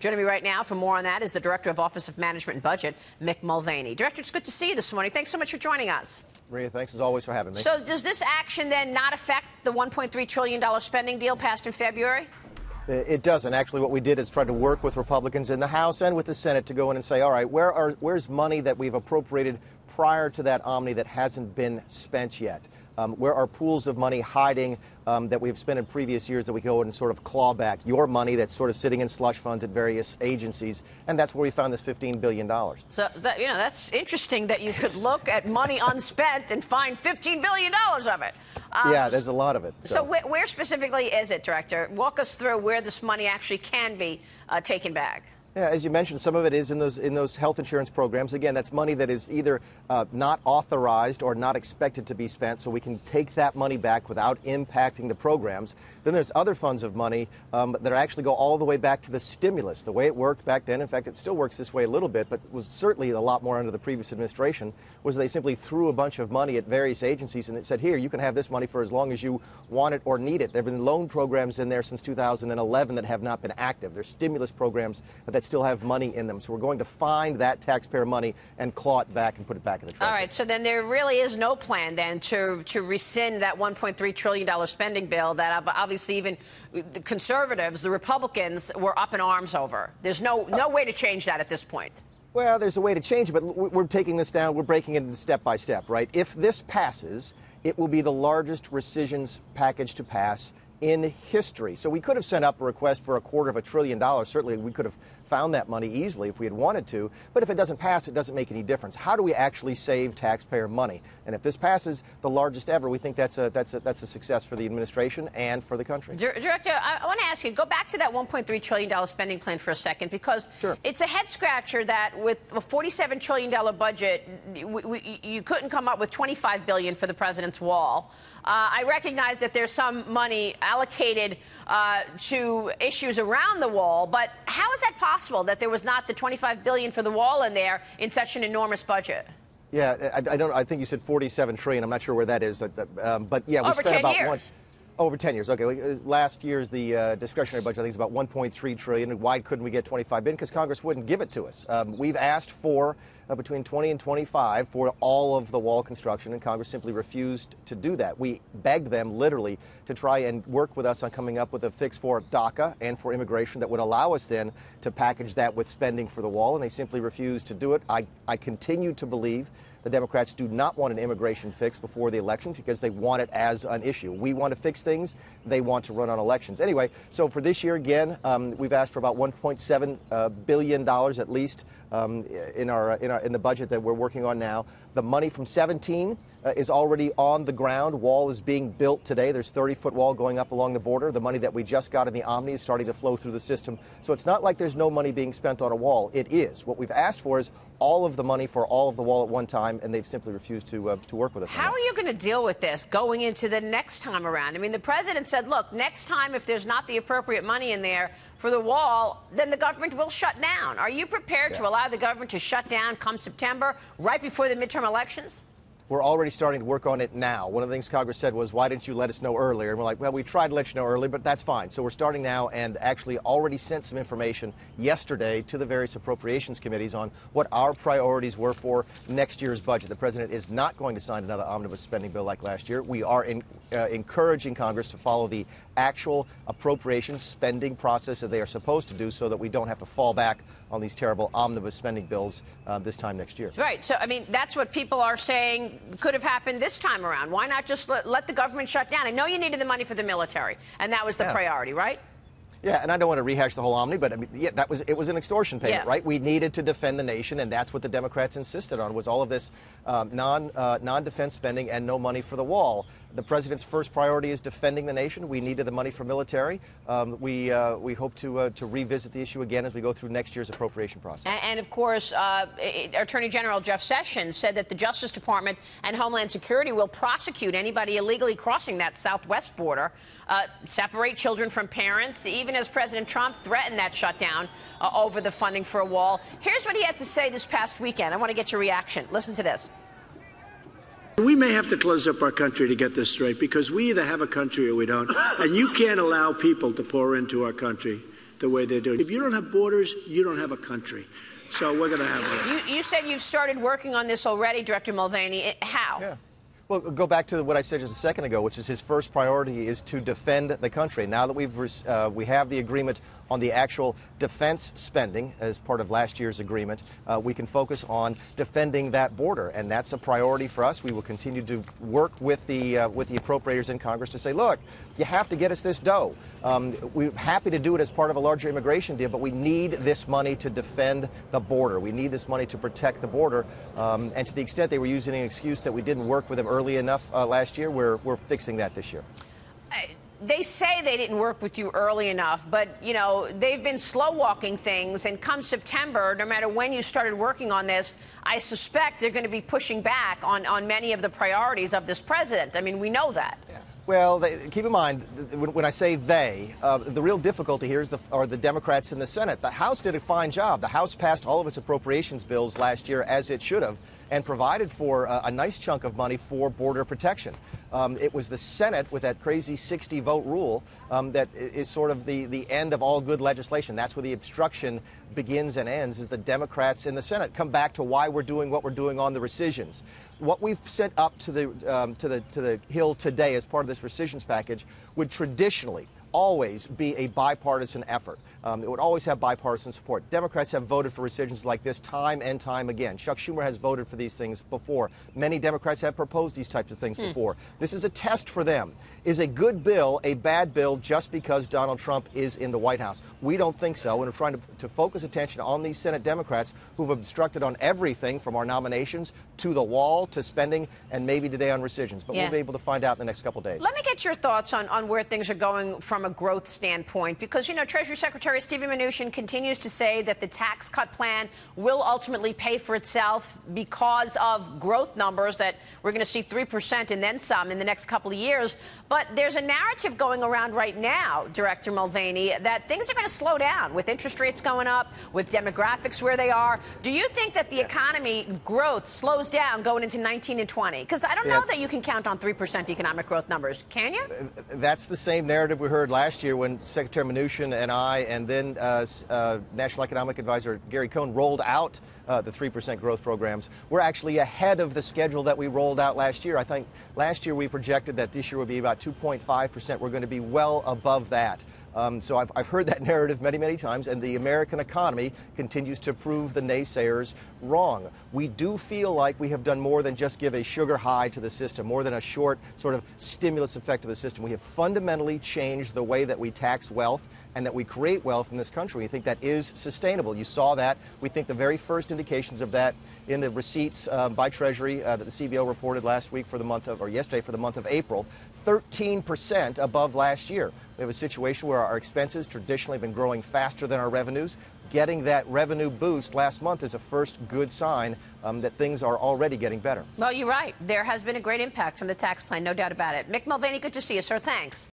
Joining me right now for more on that is the Director of Office of Management and Budget, Mick Mulvaney. Director, it's good to see you this morning. Thanks so much for joining us. Maria, thanks as always for having me. So does this action then not affect the $1.3 trillion spending deal passed in February? It doesn't. Actually, what we did is try to work with Republicans in the House and with the Senate to go in and say, all right, where's money that we've appropriated prior to that Omni that hasn't been spent yet? Where are pools of money hiding that we've spent in previous years that we go and sort of claw back? Your money that's sort of sitting in slush funds at various agencies, and that's where we found this $15 billion. So, that's interesting that you could look at money unspent and find $15 billion of it. Yeah, there's a lot of it. So where specifically is it, Director? Walk us through where this money actually can be taken back. Yeah, as you mentioned, some of it is in those health insurance programs. Again, that's money that is either not authorized or not expected to be spent, so we can take that money back without impacting the programs. Then there's other funds of money that actually go all the way back to the stimulus. The way it worked back then, in fact, it still works this way a little bit, but was certainly a lot more under the previous administration, was they simply threw a bunch of money at various agencies and it said, here, you can have this money for as long as you want it or need it. There have been loan programs in there since 2011 that have not been active. There's stimulus programs that still have money in them. So we're going to find that taxpayer money and claw it back and put it back in the treasury. All right, so then there really is no plan then to rescind that $1.3 trillion spending bill that obviously even the conservatives, the Republicans, were up in arms over. There's no way to change that at this point. Well, there's a way to change it, but we're taking this down. We're breaking it step by step, right? If this passes, it will be the largest rescissions package to pass in history. So we could have sent up a request for $250 billion. Certainly, we could have found that money easily if we had wanted to. But if it doesn't pass, it doesn't make any difference. How do we actually save taxpayer money? And if this passes, the largest ever, we think that's a success for the administration and for the country. Director, I want to ask you, go back to that $1.3 trillion spending plan for a second, because It's a head scratcher that with a $47 trillion budget, you couldn't come up with $25 billion for the president's wall. I recognize that there's some money allocated to issues around the wall, but how is that possible that there was not the $25 billion for the wall in there in such an enormous budget? Yeah, I think you said 47 trillion. I'm not sure where that is, but yeah, we over spent 10 about years. Over 10 years. Okay, last year's the discretionary budget I think is about 1.3 trillion. And why couldn't we get 25 billion? Because Congress wouldn't give it to us. We've asked for between 20 and 25 for all of the wall construction, and Congress simply refused to do that. We begged them literally to try and work with us on coming up with a fix for DACA and for immigration that would allow us then to package that with spending for the wall, and they simply refused to do it. I continue to believe the Democrats do not want an immigration fix before the election because they want it as an issue. We want to fix things. They want to run on elections. Anyway, so for this year, again, we've asked for about $1.7 billion at least in the budget that we're working on now. The money from 17 is already on the ground. Wall is being built today. There's 30-foot wall going up along the border. The money that we just got in the Omni is starting to flow through the system. So it's not like there's no money being spent on a wall. It is. What we've asked for is all of the money for all of the wall at one time, and they've simply refused to work with us. How are you going to deal with this going into the next time around? I mean, the president said, look, next time if there's not the appropriate money in there for the wall, then the government will shut down. Are you prepared to allow the government to shut down come September, right before the midterm elections? We're already starting to work on it now. One of the things Congress said was, why didn't you let us know earlier? And we're like, well, we tried to let you know early, but that's fine. So we're starting now and actually already sent some information yesterday to the various appropriations committees on what our priorities were for next year's budget. The president is not going to sign another omnibus spending bill like last year. We are encouraging Congress to follow the actual appropriations spending process that they are supposed to do so that we don't have to fall back on these terrible omnibus spending bills this time next year. Right. So, I mean, that's what people are saying could have happened this time around. Why not just let the government shut down? I know you needed the money for the military, and that was the priority, right? Yeah, and I don't want to rehash the whole Omni, but I mean, yeah, it was an extortion payment, right? We needed to defend the nation, and that's what the Democrats insisted on, was all of this non-defense spending and no money for the wall. The president's first priority is defending the nation. We needed the money for military. We hope to revisit the issue again as we go through next year's appropriation process. And of course, Attorney General Jeff Sessions said that the Justice Department and Homeland Security will prosecute anybody illegally crossing that southwest border, separate children from parents, even as President Trump threatened that shutdown over the funding for a wall. Here's what he had to say this past weekend. I want to get your reaction. Listen to this. We may have to close up our country to get this straight, because we either have a country or we don't. And you can't allow people to pour into our country the way they're doing. If you don't have borders, you don't have a country. So we're going to have You said you've started working on this already, Director Mulvaney. How? Yeah. Well, go back to what I said just a second ago, which is his first priority is to defend the country. Now that we have the agreement on the actual defense spending as part of last year's agreement, we can focus on defending that border, and that's a priority for us. We will continue to work with the appropriators in Congress to say, look, you have to get us this dough. We're happy to do it as part of a larger immigration deal, but we need this money to defend the border. We need this money to protect the border. And to the extent they were using an excuse that we didn't work with them early enough last year, we're fixing that this year. They say they didn't work with you early enough, but, you know, they've been slow-walking things, and come September, no matter when you started working on this, I suspect they're going to be pushing back on many of the priorities of this president. I mean, we know that. Yeah. Well, keep in mind, when I say they, the real difficulty here are the Democrats in the Senate. The House did a fine job. The House passed all of its appropriations bills last year, as it should have, and provided for a nice chunk of money for border protection. It was the Senate, with that crazy 60-vote rule, that is sort of the end of all good legislation. That's where the obstruction begins and ends, is the Democrats in the Senate. Come back to why we're doing what we're doing on the rescissions. What we've sent up to the Hill today as part of this rescissions package would traditionally always be a bipartisan effort. It would always have bipartisan support. Democrats have voted for rescissions like this time and time again. Chuck Schumer has voted for these things before. Many Democrats have proposed these types of things before. This is a test for them. Is a good bill a bad bill just because Donald Trump is in the White House? We don't think so, and we're trying to focus attention on these Senate Democrats who've obstructed on everything from our nominations to the wall to spending and maybe today on rescissions. But we'll be able to find out in the next couple days. Let me get your thoughts on where things are going from a growth standpoint, because, you know, Treasury Secretary Steven Mnuchin continues to say that the tax cut plan will ultimately pay for itself because of growth numbers, that we're going to see 3% and then some in the next couple of years. But there's a narrative going around right now, Director Mulvaney, that things are going to slow down with interest rates going up, with demographics where they are. Do you think that the economy growth slows down going into 19 and 20? Because I don't know that you can count on 3% economic growth numbers. Can you? That's the same narrative we heard last year when Secretary Mnuchin and I and then National Economic Advisor Gary Cohn rolled out the 3% growth programs. We're actually ahead of the schedule that we rolled out last year. I think last year we projected that this year would be about 2.5%. We're going to be well above that. So I've heard that narrative many, many times, and the American economy continues to prove the naysayers wrong. We do feel like we have done more than just give a sugar high to the system, more than a short sort of stimulus effect to the system. We have fundamentally changed the way that we tax wealth and that we create wealth in this country. We think that is sustainable. You saw that. We think the very first indications of that in the receipts by Treasury that the CBO reported last week for the month of, or yesterday for the month of April, 13% above last year. We have a situation where our expenses traditionally have been growing faster than our revenues. Getting that revenue boost last month is a first good sign that things are already getting better. Well, you're right. There has been a great impact from the tax plan, no doubt about it. Mick Mulvaney, good to see you, sir. Thanks.